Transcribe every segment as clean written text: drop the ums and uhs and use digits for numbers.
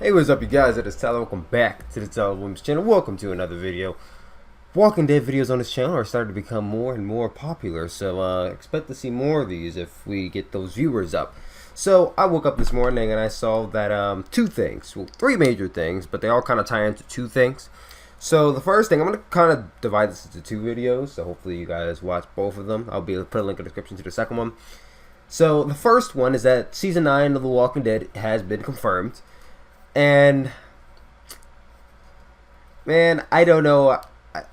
Hey, what's up, you guys? It is Tyler. Welcome back to the Tyler Williams channel. Welcome to another video. Walking Dead videos on this channel are starting to become more and more popular, so expect to see more of these if we get those viewers up. So I woke up this morning and I saw that two things, well, three major things, but they all kind of tie into two things. So the first thing, I'm going to kind of divide this into two videos, so hopefully you guys watch both of them. I'll be able to put a link in the description to the second one. So the first one is that Season 9 of The Walking Dead has been confirmed. And, man, I don't know.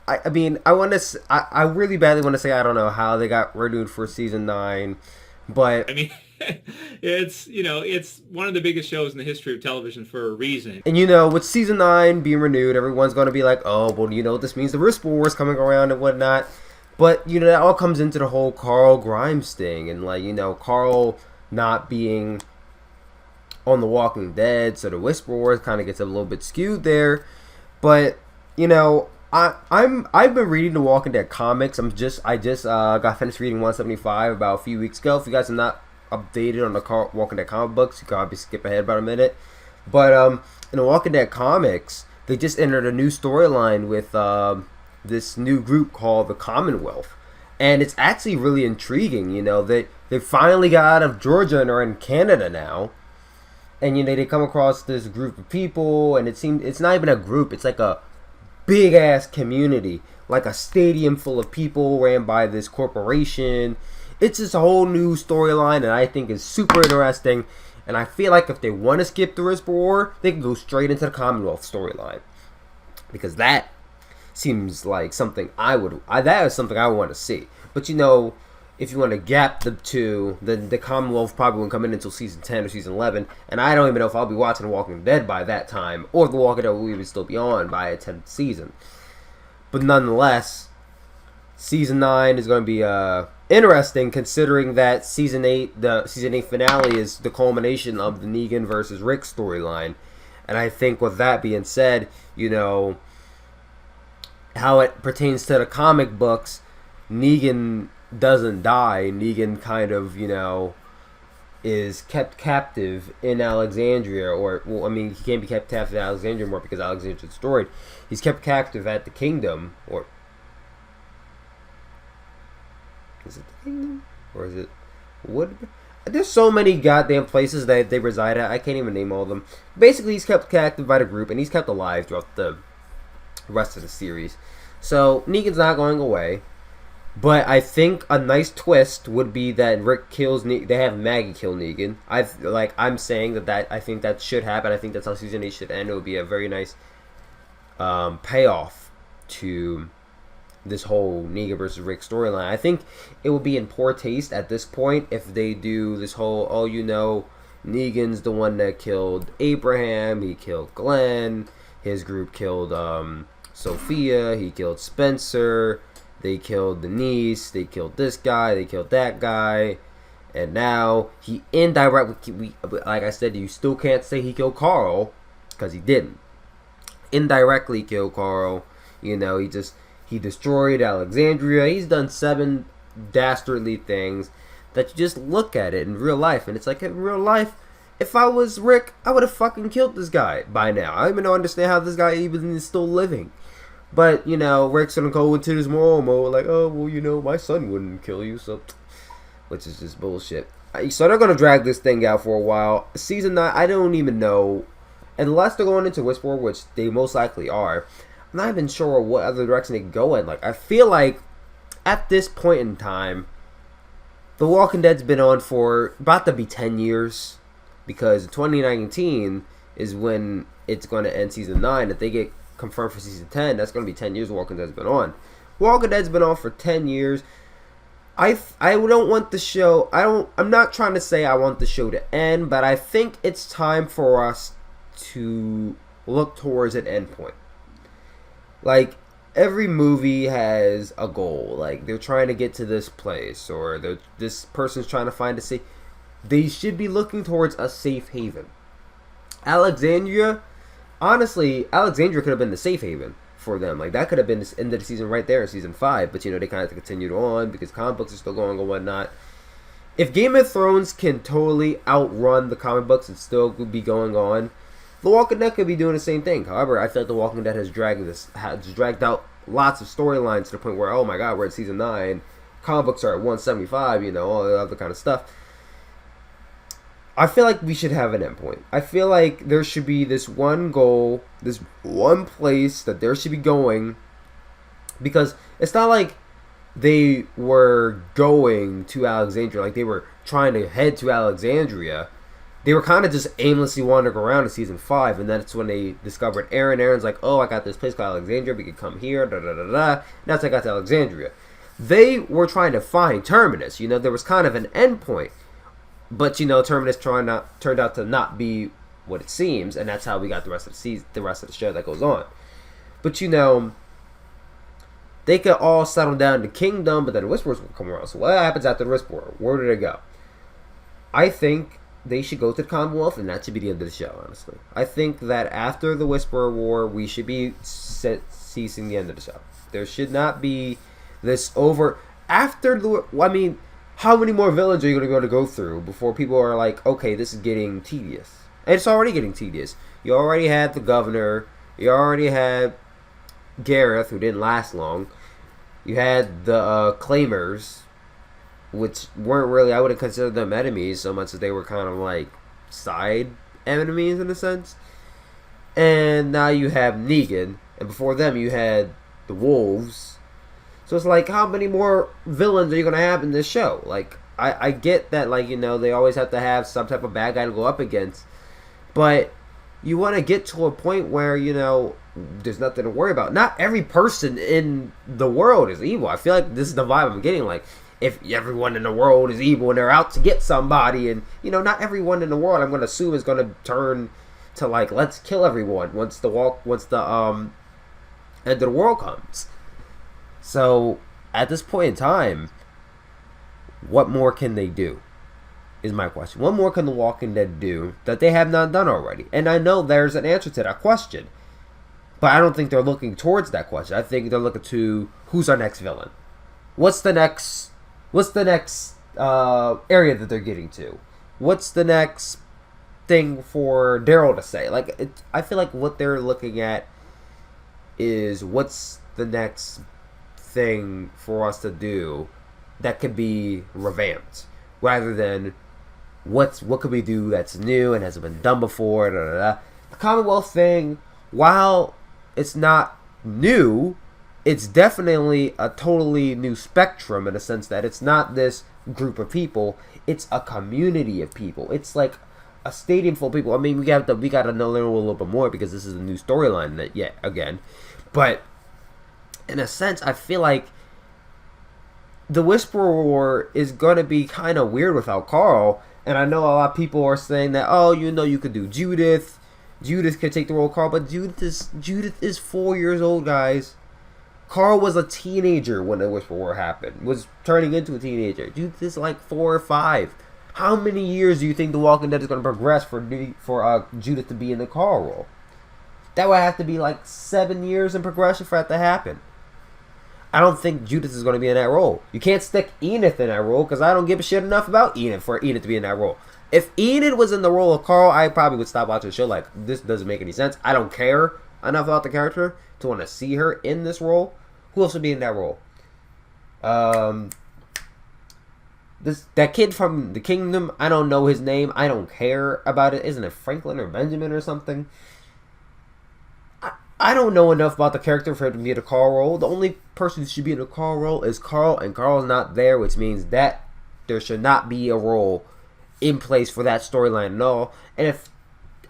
I mean, I really badly want to say I don't know how they got renewed for Season 9. But I mean, it's one of the biggest shows in the history of television for a reason. and with Season 9 being renewed, everyone's going to be like, oh, well, this means the Risk War is coming around and whatnot. But, that all comes into the whole Carl Grimes thing. And, Carl not being on The Walking Dead, so the Whisper Wars kind of gets a little bit skewed there. But, I've been reading the Walking Dead comics. I just got finished reading 175 about a few weeks ago. If you guys are not updated on the Walking Dead comic books, you can obviously skip ahead about a minute. But in the Walking Dead comics, they just entered a new storyline with this new group called the Commonwealth, and it's actually really intriguing. They finally got out of Georgia and are in Canada now. And they come across this group of people, and it's not even a group, it's like a big ass community, like a stadium full of people ran by this corporation. It's just a whole new storyline, and I think is super interesting. And I feel like if they want to skip the Risk War, they can go straight into the Commonwealth storyline, because that seems like something that is something I would want to see. But if you want to gap the two, then the Commonwealth probably won't come in until Season 10 or Season 11. And I don't even know if I'll be watching The Walking Dead by that time, or if The Walking Dead will even still be on by a 10th season. But nonetheless, Season 9 is going to be interesting, considering that Season 8, the Season 8 finale, is the culmination of the Negan versus Rick storyline. And I think with that being said, how it pertains to the comic books, Negan doesn't die. Negan kind of, is kept captive in Alexandria, or, well, I mean, he can't be kept captive in Alexandria anymore because Alexandria is destroyed. He's kept captive at the Kingdom, or is it the Kingdom? Or is it Wood? There's so many goddamn places that they reside at, I can't even name all of them. Basically, he's kept captive by the group, and he's kept alive throughout the rest of the series. So, Negan's not going away. But I think a nice twist would be that Rick kills they have Maggie kill Negan. I'm saying that I think that should happen. I think that's how Season 8 should end. It would be a very nice payoff to this whole Negan versus Rick storyline. I think it would be in poor taste at this point if they do this whole, Negan's the one that killed Abraham, he killed Glenn, his group killed Sophia, he killed Spencer, they killed the niece, they killed this guy, they killed that guy, and now he indirectly, like I said, you still can't say he killed Carl, because he didn't. Indirectly killed Carl, he destroyed Alexandria, he's done 7 dastardly things that you just look at it in real life, and it's like, in real life, if I was Rick, I would have fucking killed this guy by now. I don't even understand how this guy even is still living. But, Rick's gonna go into this moral mode, like, oh, well, my son wouldn't kill you, so, which is just bullshit. So they're gonna drag this thing out for a while. Season 9, I don't even know, unless they're going into Whisper, which they most likely are, I'm not even sure what other direction they can go in. Like, I feel like, at this point in time, The Walking Dead's been on for about to be 10 years, because 2019 is when it's going to end Season 9. If they get confirmed for Season 10, that's going to be 10 years Walking Dead's been on. Walking Dead's been on for 10 years. I don't want the show, I'm not trying to say I want the show to end, but I think it's time for us to look towards an end point. Like, every movie has a goal. Like, they're trying to get to this place, or this person's trying to find a safe. They should be looking towards a safe haven. Alexandria could have been the safe haven for them. Like, that could have been the end of the season right there in Season 5. But, they kind of continued on because comic books are still going and whatnot. If Game of Thrones can totally outrun the comic books and still be going on, The Walking Dead could be doing the same thing. However, I feel like The Walking Dead has dragged out lots of storylines to the point where, oh my god, we're at season 9. Comic books are at 175, all the other kind of stuff. I feel like we should have an endpoint. I feel like there should be this one goal, this one place that there should be going. Because it's not like they were going to Alexandria, like they were trying to head to Alexandria. They were kind of just aimlessly wandering around in season 5, and that's when they discovered Aaron. Aaron's like, oh, I got this place called Alexandria, we could come here, da-da-da-da. That's how I got to Alexandria. They were trying to find Terminus. There was kind of an endpoint. But, Terminus turned out to not be what it seems, and that's how we got the rest of the show that goes on. But, they could all settle down in the kingdom, but then the Whisperers will come around. So what happens after the Whisperer? Where do they go? I think they should go to the Commonwealth, and that should be the end of the show, honestly. I think that after the Whisperer War, we should be ceasing the end of the show. There should not be this over... how many more villains are you going to be able to go through before people are like, okay, this is getting tedious? And it's already getting tedious. You already had the governor. You already had Gareth, who didn't last long. You had the Claimers, which weren't really, I wouldn't consider them enemies so much as they were kind of like side enemies in a sense. And now you have Negan, and before them you had the Wolves. So it's like, how many more villains are you going to have in this show? Like, I get that, like, they always have to have some type of bad guy to go up against. But you want to get to a point where, there's nothing to worry about. Not every person in the world is evil. I feel like this is the vibe I'm getting. Like, if everyone in the world is evil and they're out to get somebody, and, not everyone in the world, I'm going to assume, is going to turn to, like, let's kill everyone once the end of the world comes. So, at this point in time, what more can they do? Is my question. What more can The Walking Dead do that they have not done already? And I know there's an answer to that question. But I don't think they're looking towards that question. I think they're looking to, who's our next villain? What's the next area that they're getting to? What's the next thing for Daryl to say? Like, I feel like what they're looking at is what's the next thing for us to do that could be revamped, rather than what could we do that's new and hasn't been done before. Da, da, da. The Commonwealth thing, while it's not new, it's definitely a totally new spectrum in a sense that it's not this group of people, it's a community of people. It's like a stadium full of people. I mean, we got to know a little bit more because this is a new storyline that again, but in a sense, I feel like the Whisperer War is going to be kind of weird without Carl. And I know a lot of people are saying that, oh, you could do Judith. Judith could take the role of Carl, but Judith is 4 years old, guys. Carl was a teenager when the Whisperer War happened. Was turning into a teenager. Judith is like 4 or 5. How many years do you think The Walking Dead is going to progress for Judith to be in the Carl role? That would have to be like 7 years in progression for that to happen. I don't think Judith is going to be in that role. You can't stick Enid in that role because I don't give a shit enough about Enid for Enid to be in that role. If Enid was in the role of Carl, I probably would stop watching the show. Like, this doesn't make any sense. I don't care enough about the character to want to see her in this role. Who else would be in that role? That kid from the Kingdom, I don't know his name. I don't care about it. Isn't it Franklin or Benjamin or something? I don't know enough about the character for him to be in a Carl role. The only person who should be in a Carl role is Carl, and Carl's not there, which means that there should not be a role in place for that storyline at all. And if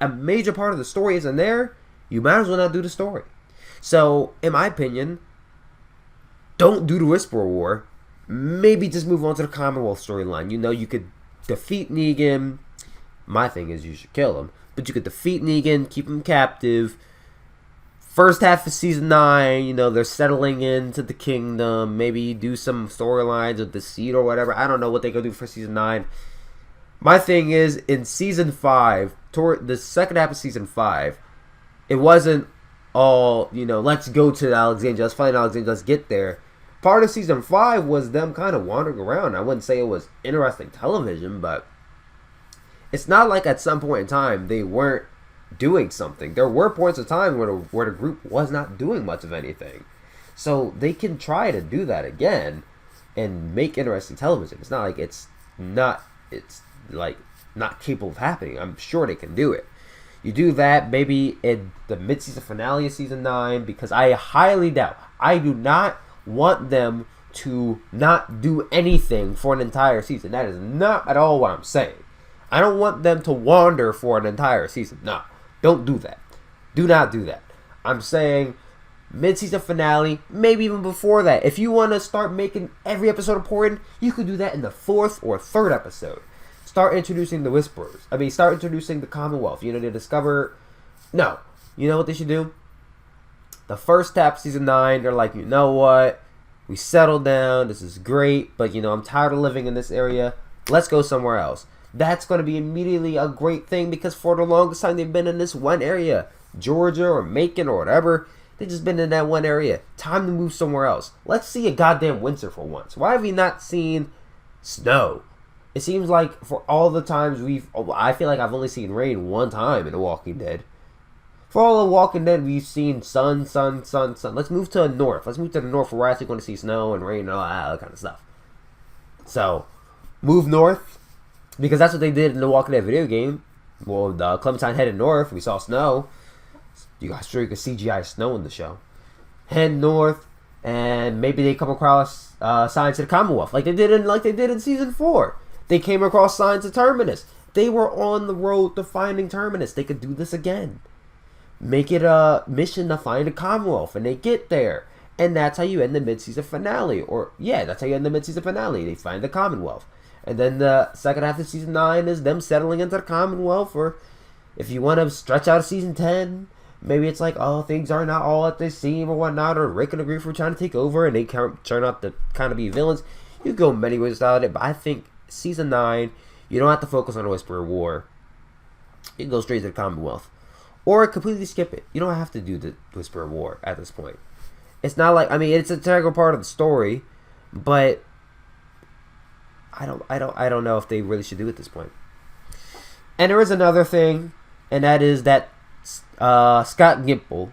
a major part of the story isn't there, you might as well not do the story. So, in my opinion, don't do the Whisperer War. Maybe just move on to the Commonwealth storyline. You could defeat Negan. My thing is you should kill him. But you could defeat Negan, keep him captive. First half of season 9, they're settling into the kingdom. Maybe do some storylines with the seed or whatever. I don't know what they could do for season 9. My thing is, in season 5, toward the second half of season 5, it wasn't all, let's go to Alexandria, let's find Alexandria, let's get there. Part of season 5 was them kind of wandering around. I wouldn't say it was interesting television, but it's not like at some point in time they weren't doing something. There were points of time where the group was not doing much of anything. So they can try to do that again and make interesting television. It's not like it's not capable of happening. I'm sure they can do it. You do that maybe in the mid-season finale of season 9, because I highly doubt. I do not want them to not do anything for an entire season. That is not at all what I'm saying. I don't want them to wander for an entire season. No, don't do that. Do not do that. I'm saying mid-season finale, maybe even before that. If you want to start making every episode important, you could do that in the 4th or 3rd episode. Start introducing the Whisperers. Start introducing the Commonwealth. You know, they discover... No. You know what they should do? The first half of season 9, they're like, you know what? We settled down. This is great. But, you know, I'm tired of living in this area. Let's go somewhere else. That's going to be immediately a great thing, because for the longest time they've been in this one area. Georgia or Macon or whatever. They've just been in that one area. Time to move somewhere else. Let's see a goddamn winter for once. Why have we not seen snow? It seems like for all the times I feel like I've only seen rain one time in The Walking Dead. For all The Walking Dead, we've seen sun. Let's move to the north. Let's move to the north where we're actually going to see snow and rain and all that kind of stuff. So, move north, because that's what they did in The Walking Dead video game. Well, the Clementine headed north. We saw snow. You could CGI snow in the show. Head north, and maybe they come across signs of the Commonwealth, like they did in season 4. They came across signs of Terminus. They were on the road to finding Terminus. They could do this again. Make it a mission to find a Commonwealth, and they get there. And that's how you end the mid-season finale. That's how you end the mid-season finale. They find the Commonwealth. And then the second half of season 9 is them settling into the Commonwealth. Or if you want to stretch out of season 10, maybe it's like, oh, things are not all that they seem or whatnot. Or Rick and the Grief were trying to take over, and they turn out to kind of be villains. You go many ways without it, but I think season 9, you don't have to focus on the Whisperer War. You can go straight to the Commonwealth. Or completely skip it. You don't have to do the Whisperer War at this point. It's not like, it's an integral part of the story, but I don't know if they really should do it at this point. And there is another thing, and that is that Scott Gimple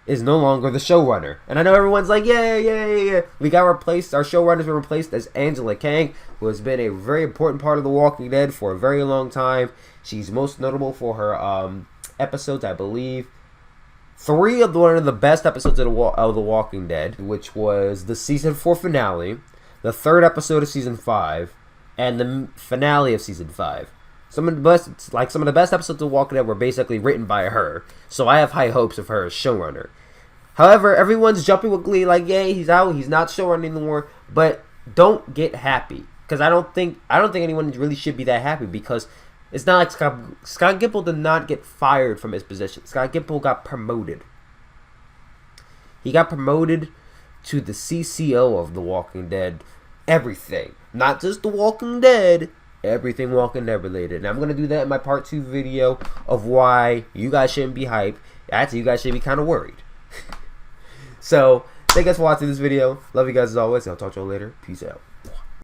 is no longer the showrunner. And I know everyone's like, yeah. We got replaced. Our showrunner's been replaced as Angela Kang, who has been a very important part of The Walking Dead for a very long time. She's most notable for her episodes, I believe. 3 of one of the best episodes of The Walking Dead, which was the season 4 finale, the 3rd episode of season 5, and the finale of season 5. Some of the best episodes of The Walking Dead were basically written by her, so I have high hopes of her as showrunner. However, everyone's jumping with glee, like, yay, he's out, he's not showrunning anymore. But don't get happy, because I don't think anyone really should be that happy, because it's not like Scott Gimple did not get fired from his position. Scott Gimple got promoted. He got promoted to the CCO of The Walking Dead. Everything, not just The Walking Dead. Everything Walking Dead related. And I'm going to do that in my part 2 video of why you guys shouldn't be hyped. Actually, you guys should be kind of worried. So, thank you guys for watching this video. Love you guys as always. I'll talk to you all later. Peace out.